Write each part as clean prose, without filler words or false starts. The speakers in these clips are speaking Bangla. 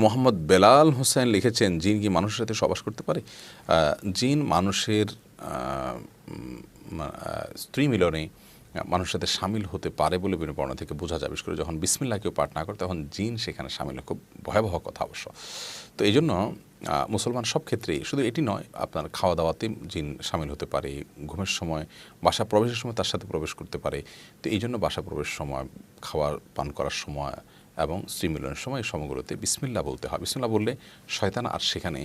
মোহাম্মদ বেলাল হোসেন লিখেছেন, জিন কি মানুষের সাথে সবাস করতে পারে? জিন মানুষের স্ত্রী মিলনে মানুষের সাথে সামিল হতে পারে বলে বিভিন্ন বর্ণনা থেকে বোঝা যায়। বিশেষ করে যখন বিসমিল্লাহ কেউ পাঠ না করে তখন জিন সেখানে সামিল, খুব ভয়াবহ কথা অবশ্য। তো এই জন্য মুসলমান সব ক্ষেত্রেই, শুধু এটি নয়, আপনার খাওয়া দাওয়াতে জিন সামিল হতে পারে, ঘুমের সময়, বাসা প্রবেশের সময় তার সাথে প্রবেশ করতে পারে। তো এই জন্য বাসা প্রবেশের সময়, খাওয়ার পান করার সময় এবং স্ত্রী মিলনের সময় এই সময়গুলোতে বিসমিল্লাহ বলতে হয়। বিসমিল্লাহ বললে শয়তান আর সেখানে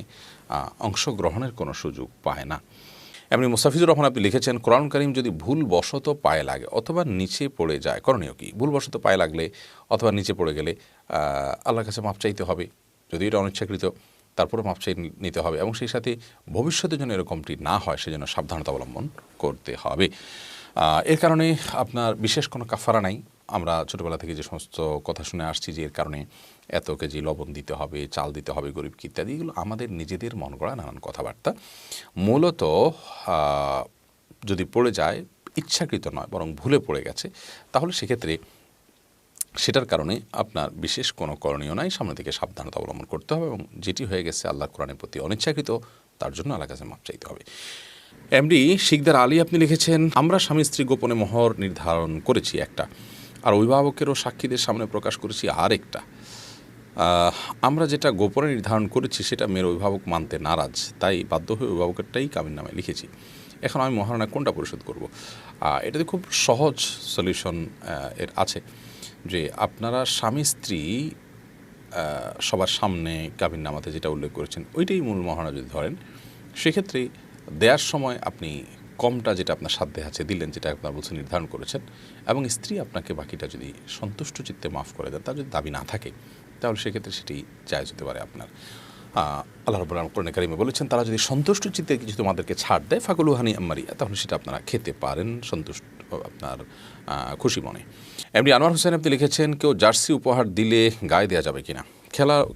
অংশগ্রহণের কোনো সুযোগ পায় না। এমনি মুস্তাফিজুর রহমান আপনি লিখেছেন, কোরআন কারীম যদি ভুলবশত পায়ে লাগে অথবা নিচে পড়ে যায়, করণীয় কি? ভুলবশত পায়ে লাগলে অথবা নিচে পড়ে গেলে আল্লাহর কাছে মাপ চাইতে হবে, যদি এটা অনিচ্ছাকৃত, তারপরে মাপ চাই নিতে হবে এবং সেই সাথে ভবিষ্যতের জন্য এরকমটি না হয় সেজন্য সাবধানতা অবলম্বন করতে হবে। এর কারণে আপনার বিশেষ কোনো কাফারা নাই। আমরা ছোটোবেলা থেকে যে সমস্ত কথা শুনে আসছি যে এর কারণে এত কেজি লবণ দিতে হবে, চাল দিতে হবে গরিবকে ইত্যাদি, এগুলো আমাদের নিজেদের মন গড়া নানান কথাবার্তা। মূলত যদি পড়ে যায়, ইচ্ছাকৃত নয় বরং ভুলে পড়ে গেছে, তাহলে সেক্ষেত্রে সেটার কারণে আপনার বিশেষ কোনো করণীয় নাই, সামনে থেকে সাবধানতা অবলম্বন করতে হবে এবং যেটি হয়ে গেছে আল্লাহর কোরআনের প্রতি অনিচ্ছাকৃত, তার জন্য আল্লাহর কাছে মাপ চাইতে হবে। এমডি শিকদার আলী আপনি লিখেছেন, আমরা স্বামী স্ত্রী গোপনে মোহর নির্ধারণ করেছি একটা, আর অভিভাবকেরও সাক্ষীদের সামনে প্রকাশ করেছি আরেকটা। আমরা যেটা গোপনে নির্ধারণ করেছি সেটা মেয়ের অভিভাবক মানতে নারাজ, তাই বাধ্য হয়ে অভিভাবকেরটাই কাবিন নামে লিখেছি। এখন আমি মহারণা কোনটা পরিশোধ করব? এটাতে খুব সহজ সলিউশন এর আছে, যে আপনারা স্বামী স্ত্রী সবার সামনে কাবিন নামাতে যেটা উল্লেখ করেছেন ওইটাই মূল মহারণা যদি ধরেন, সেক্ষেত্রে দেওয়ার সময় আপনি কমটা যেটা আপনার সাধ্যে আছে দিলেন, যেটা আপনার বলছে নির্ধারণ করেছেন, এবং স্ত্রী আপনাকে বাকিটা যদি সন্তুষ্ট চিত্তে মাফ করে দেন, তার যদি দাবি না থাকে, তাহলে সেক্ষেত্রে সেটি জায়েজ হতে পারে আপনার। আল্লাহ রাব্বুল আলামিন কোরআনে কারিমে বলেছেন, তারা যদি সন্তুষ্ট চিত্তে কিছু তোমাদেরকে ছাড় দেয়, ফাকুলু হানিআম মারিয়া, তাহলে সেটা আপনারা খেতে পারেন সন্তুষ্ট, আপনার খুশি মনে। এমনি আনোয়ার হোসেন আপনি লিখেছেন, কেউ জার্সি উপহার দিলে গায়ে দেওয়া যাবে কিনা?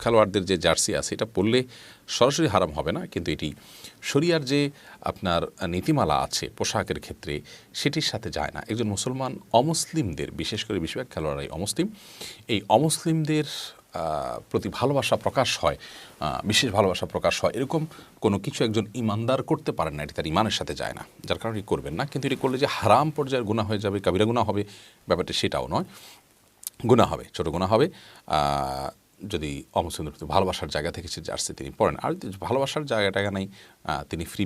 খেলোয়াড়দের যে জার্সি আছে এটা পরলে সরাসরি হারাম হবে না, কিন্তু এটি শরিয়ার যে আপনার নীতিমালা আছে পোশাকের ক্ষেত্রে সেটির সাথে যায় না। একজন মুসলমান অমুসলিমদের, বিশেষ করে বেশিরভাগ খেলোয়াড়রাই অমুসলিম, এই অমুসলিমদের প্রতি ভালোবাসা প্রকাশ হয়, বিশেষ ভালোবাসা প্রকাশ হয়, এরকম কোনো কিছু একজন ইমানদার করতে পারেন না, এটি তার ইমানের সাথে যায় না, যার কারণে করবেন না। কিন্তু এটি করলে যে হারাম পর্যায়ের গুনাহ হয়ে যাবে, কাবিরা গুনাহ হবে, ব্যাপারটা সেটাও নয়, গুনাহ হবে, ছোটো গুনাহ হবে যদি অমুসলিমদের প্রতি ভালোবাসার জায়গা থেকে সে জার্সি তিনি পড়েন। আর ভালোবাসার জায়গাটা নেই, তিনি ফ্রি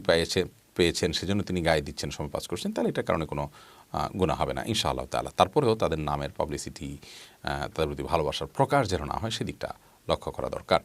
পেয়েছেন সেজন্য তিনি গায়ে দিচ্ছেন, সময় পাস করছেন, তাহলে এটার কারণে কোনো গুনাহ হবে না ইনশাআল্লাহ তাআলা। তারপরেও তাদের নামের পাবলিসিটি, তাদের প্রতি ভালোবাসার প্রকাশ যেন না হয় সেদিকটা লক্ষ্য করা দরকার।